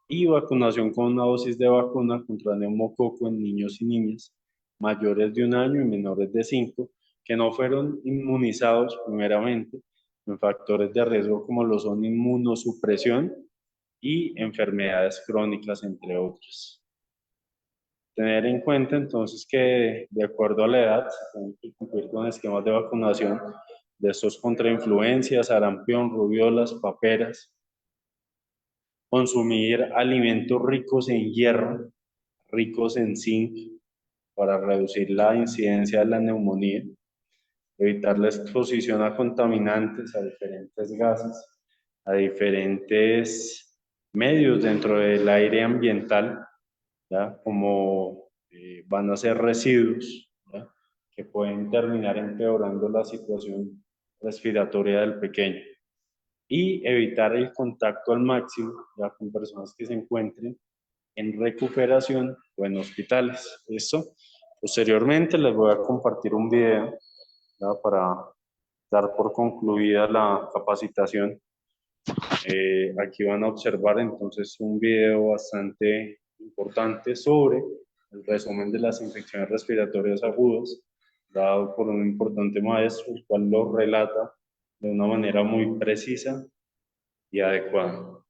y vacunación con una dosis de vacuna contra neumococo en niños y niñas mayores de 1 año y menores de 5, que no fueron inmunizados primeramente en factores de riesgo como lo son inmunosupresión y enfermedades crónicas, entre otras. Tener en cuenta entonces que de acuerdo a la edad se tienen que cumplir con esquemas de vacunación de estos contra influencias, sarampión, rubiolas, paperas, consumir alimentos ricos en hierro, ricos en zinc para reducir la incidencia de la neumonía, evitar la exposición a contaminantes, a diferentes gases, a diferentes medios dentro del aire ambiental, ¿ya?, como van a ser residuos, ¿ya?, que pueden terminar empeorando la situación respiratoria del pequeño. Y evitar el contacto al máximo, ya, con personas que se encuentren en recuperación o en hospitales. Esto, posteriormente les voy a compartir un video, ¿ya?, para dar por concluida la capacitación. Aquí van a observar entonces un video bastante importante sobre el resumen de las infecciones respiratorias agudas, dado por un importante maestro, el cual lo relata de una manera muy precisa y adecuada.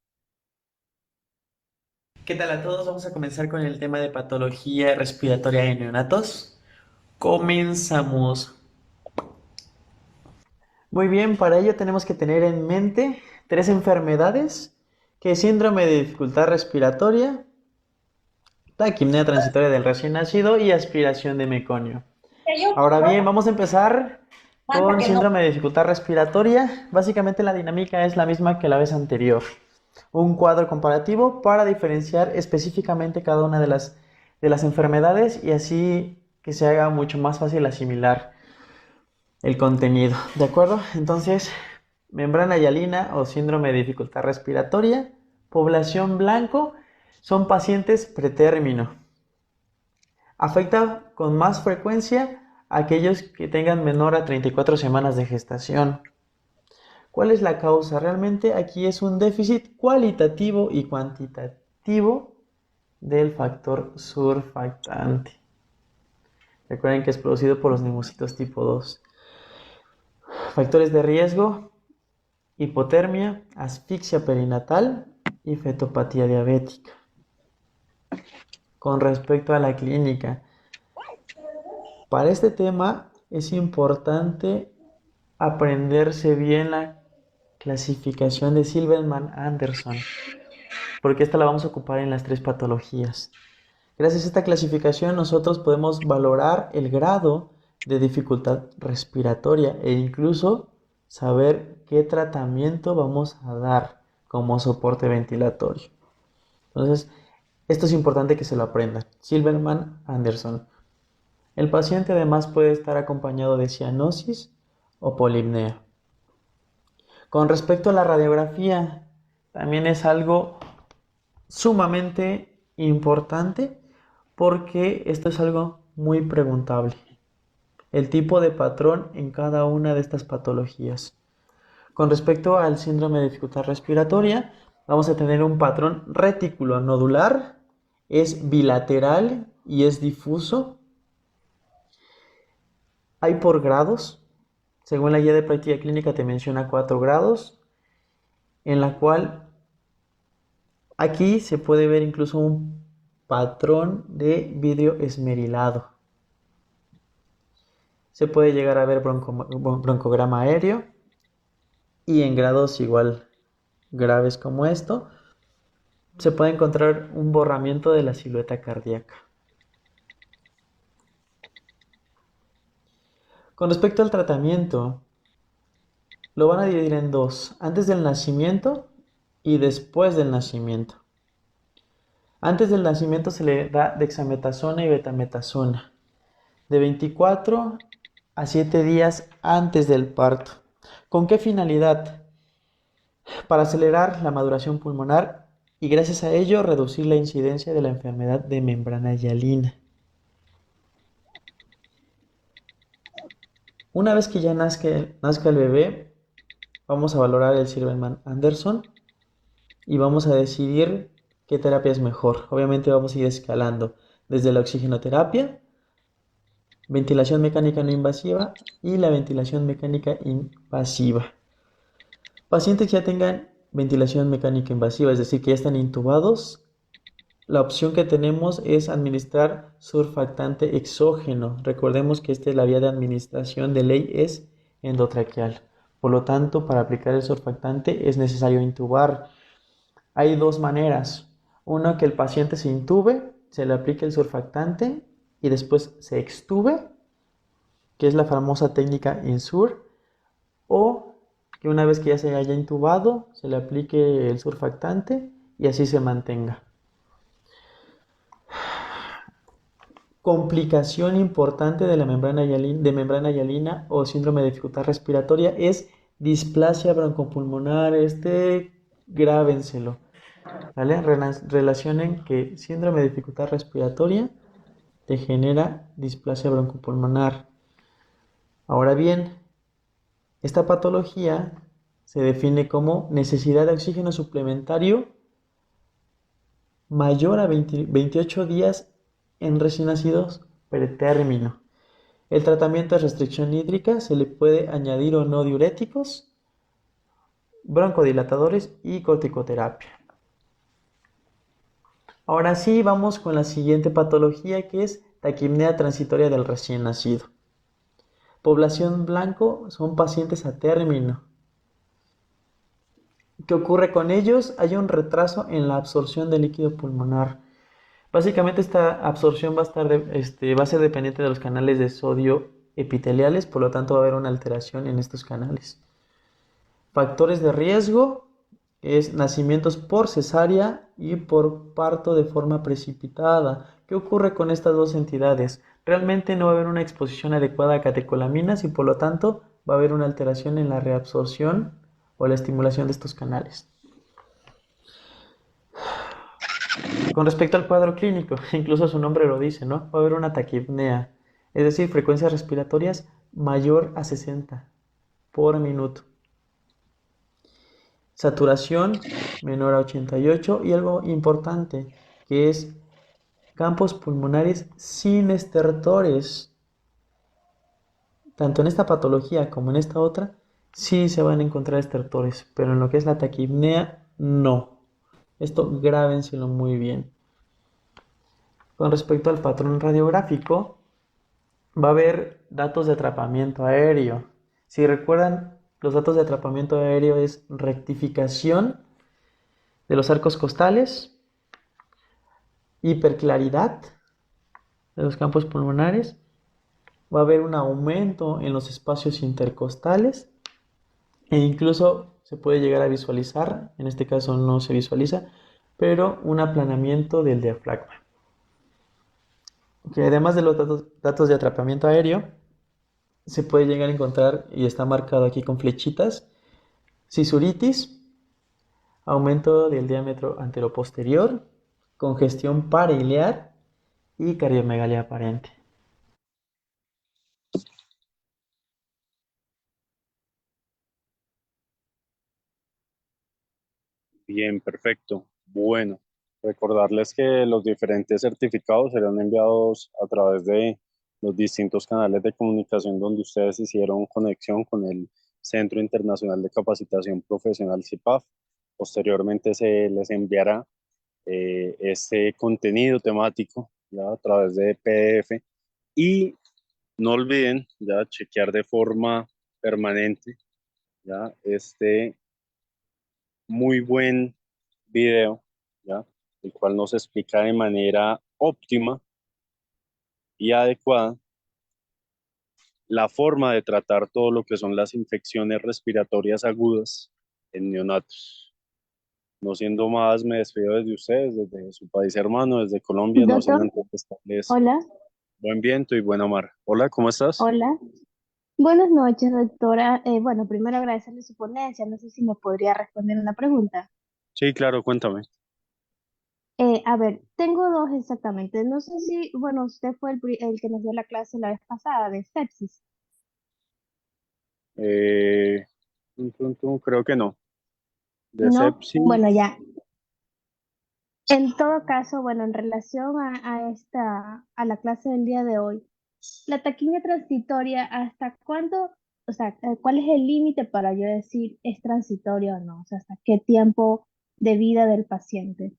¿Qué tal a todos? Vamos a comenzar con el tema de patología respiratoria en neonatos. Comenzamos. Muy bien, para ello tenemos que tener en mente 3 enfermedades, que es síndrome de dificultad respiratoria, taquipnea transitoria del recién nacido y aspiración de meconio. Ahora bien, vamos a empezar con síndrome de dificultad respiratoria. Básicamente la dinámica es la misma que la vez anterior. Un cuadro comparativo para diferenciar específicamente cada una de las enfermedades y así que se haga mucho más fácil asimilar el contenido, ¿de acuerdo? Entonces, membrana hialina o síndrome de dificultad respiratoria, población blanco, son pacientes pretérmino. Afecta con más frecuencia a aquellos que tengan menor a 34 semanas de gestación. ¿Cuál es la causa? Realmente aquí es un déficit cualitativo y cuantitativo del factor surfactante. Recuerden que es producido por los neumocitos tipo 2. Factores de riesgo: hipotermia, asfixia perinatal y fetopatía diabética. Con respecto a la clínica, para este tema es importante aprenderse bien la clasificación de Silverman-Anderson, porque esta la vamos a ocupar en las 3 patologías. Gracias a esta clasificación nosotros podemos valorar el grado de dificultad respiratoria e incluso saber qué tratamiento vamos a dar como soporte ventilatorio. Entonces, esto es importante que se lo aprendan. Silverman-Anderson. El paciente además puede estar acompañado de cianosis o polipnea. Con respecto a la radiografía, también es algo sumamente importante porque esto es algo muy preguntable. El tipo de patrón en cada una de estas patologías. Con respecto al síndrome de dificultad respiratoria, vamos a tener un patrón reticulonodular, es bilateral y es difuso. Hay por grados, según la guía de práctica clínica te menciona 4 grados, en la cual aquí se puede ver incluso un patrón de vidrio esmerilado. Se puede llegar a ver broncograma aéreo y en grados igual graves como esto, se puede encontrar un borramiento de la silueta cardíaca. Con respecto al tratamiento, lo van a dividir en 2, antes del nacimiento y después del nacimiento. Antes del nacimiento se le da dexametasona y betametasona, de 24 a 7 días antes del parto. ¿Con qué finalidad? Para acelerar la maduración pulmonar y gracias a ello reducir la incidencia de la enfermedad de membrana hialina. Una vez que ya nazca el bebé, vamos a valorar el Silverman-Anderson y vamos a decidir qué terapia es mejor. Obviamente vamos a ir escalando desde la oxigenoterapia, ventilación mecánica no invasiva y la ventilación mecánica invasiva. Pacientes que ya tengan ventilación mecánica invasiva, es decir, que ya están intubados, la opción que tenemos es administrar surfactante exógeno. Recordemos que la vía de administración de ley es endotraqueal. Por lo tanto, para aplicar el surfactante es necesario intubar. Hay dos maneras. Una, que el paciente se intube, se le aplique el surfactante y después se extube, que es la famosa técnica INSUR, o que una vez que ya se haya intubado, se le aplique el surfactante y así se mantenga. Complicación importante de la membrana hialina o síndrome de dificultad respiratoria es displasia broncopulmonar. Grábenselo, ¿vale? Relacionen que síndrome de dificultad respiratoria te genera displasia broncopulmonar. Ahora bien, esta patología se define como necesidad de oxígeno suplementario mayor a 28 días en recién nacidos pretérmino. El tratamiento es restricción hídrica, se le puede añadir o no diuréticos, broncodilatadores y corticoterapia. Ahora sí, vamos con la siguiente patología, que es taquipnea transitoria del recién nacido. Población blanco son pacientes a término. ¿Qué ocurre con ellos? Hay un retraso en la absorción de líquido pulmonar. Básicamente esta absorción va a ser dependiente de los canales de sodio epiteliales, por lo tanto va a haber una alteración en estos canales. Factores de riesgo es nacimientos por cesárea y por parto de forma precipitada. ¿Qué ocurre con estas dos entidades? Realmente no va a haber una exposición adecuada a catecolaminas y por lo tanto va a haber una alteración en la reabsorción o la estimulación de estos canales. Con respecto al cuadro clínico, incluso su nombre lo dice, ¿no? Va a haber una taquipnea, es decir, frecuencias respiratorias mayor a 60 por minuto. Saturación menor a 88 y algo importante que es campos pulmonares sin estertores. Tanto en esta patología como en esta otra sí se van a encontrar estertores, pero en lo que es la taquipnea no. Esto grábenselo muy bien. Con respecto al patrón radiográfico, va a haber datos de atrapamiento aéreo. Si recuerdan, los datos de atrapamiento aéreo es rectificación de los arcos costales, hiperclaridad de los campos pulmonares, va a haber un aumento en los espacios intercostales e incluso se puede llegar a visualizar, en este caso no se visualiza, pero un aplanamiento del diafragma. Que además de los datos de atrapamiento aéreo, se puede llegar a encontrar, y está marcado aquí con flechitas, cisuritis, aumento del diámetro anteroposterior, congestión parailear y cardiomegalia aparente. Bien, perfecto. Bueno, recordarles que los diferentes certificados serán enviados a través de los distintos canales de comunicación donde ustedes hicieron conexión con el Centro Internacional de Capacitación Profesional CIPAF. Posteriormente se les enviará este contenido temático ya a través de PDF y no olviden ya chequear de forma permanente ya este muy buen video, ¿ya? El cual nos explica de manera óptima y adecuada la forma de tratar todo lo que son las infecciones respiratorias agudas en neonatos. No siendo más, me despido desde ustedes, desde su país hermano, desde Colombia, no sin Doctor, antes desearles hola, buen viento y buena mar. Hola, ¿cómo estás? hola. Buenas noches, doctora. Bueno, primero agradecerle su ponencia. No sé si me podría responder una pregunta. Sí, claro, cuéntame. A ver, tengo dos exactamente. No sé si, bueno, usted fue el que nos dio la clase la vez pasada de sepsis. Eh, Creo que no. De ¿No? Bueno, sepsis. ya. En todo caso, bueno, en relación a la clase del día de hoy, la taquiña transitoria, ¿hasta cuándo? O sea, ¿cuál es el límite para yo decir es transitoria o no? O sea, ¿hasta qué tiempo de vida del paciente?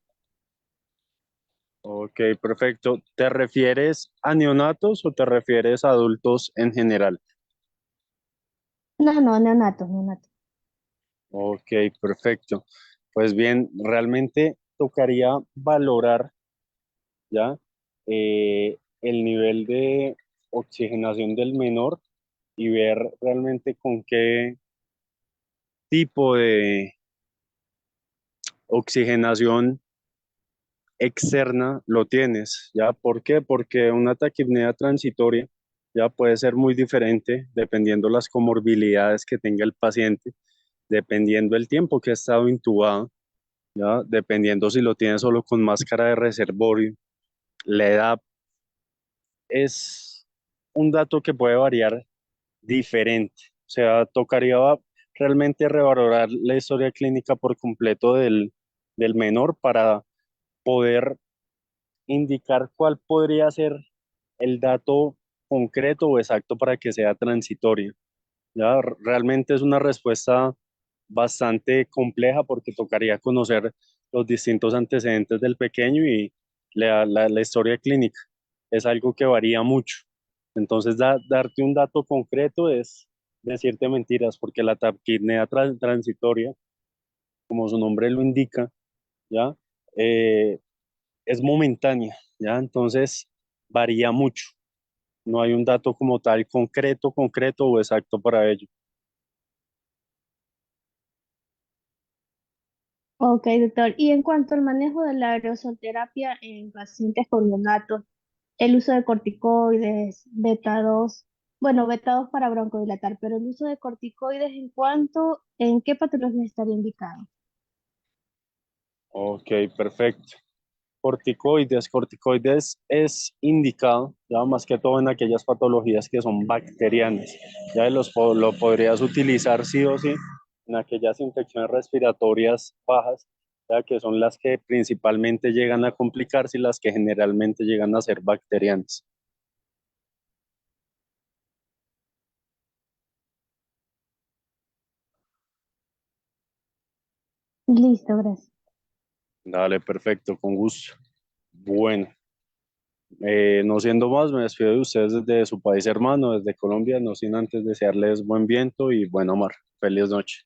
Ok, perfecto. ¿Te refieres a neonatos o te refieres a adultos en general? No, no, neonatos, neonatos. Ok, perfecto. Pues bien, realmente tocaría valorar ya el nivel de oxigenación del menor y ver realmente con qué tipo de oxigenación externa lo tienes, ¿ya? ¿Por qué? Porque una taquipnea transitoria ya puede ser muy diferente dependiendo las comorbilidades que tenga el paciente, dependiendo el tiempo que ha estado intubado, ¿ya? Dependiendo si lo tiene solo con máscara de reservorio, la edad es un dato que puede variar diferente. O sea, tocaría realmente revalorar la historia clínica por completo del menor para poder indicar cuál podría ser el dato concreto o exacto para que sea transitorio. Ya realmente es una respuesta bastante compleja porque tocaría conocer los distintos antecedentes del pequeño y la historia clínica. Es algo que varía mucho. Entonces, darte un dato concreto es decirte mentiras porque la taquipnea transitoria, como su nombre lo indica, ¿ya? Eh, es momentánea, ¿ya? Entonces, varía mucho. No hay un dato como tal concreto o exacto para ello. Ok, doctor. Y en cuanto al manejo de la aerosolterapia en pacientes con neonatos, el uso de corticoides, beta 2, bueno, beta 2 para broncodilatar, pero el uso de corticoides ¿en qué patología estaría indicado? Ok, perfecto. Corticoides es indicado, ya más que todo en aquellas patologías que son bacterianas. Ya lo podrías utilizar sí o sí en aquellas infecciones respiratorias bajas, ya que son las que principalmente llegan a complicarse y las que generalmente llegan a ser bacterianas. Listo, gracias. Dale, perfecto, con gusto. Bueno, no siendo más, me despido de ustedes desde su país hermano, desde Colombia, no sin antes desearles buen viento y buena mar. Feliz noche.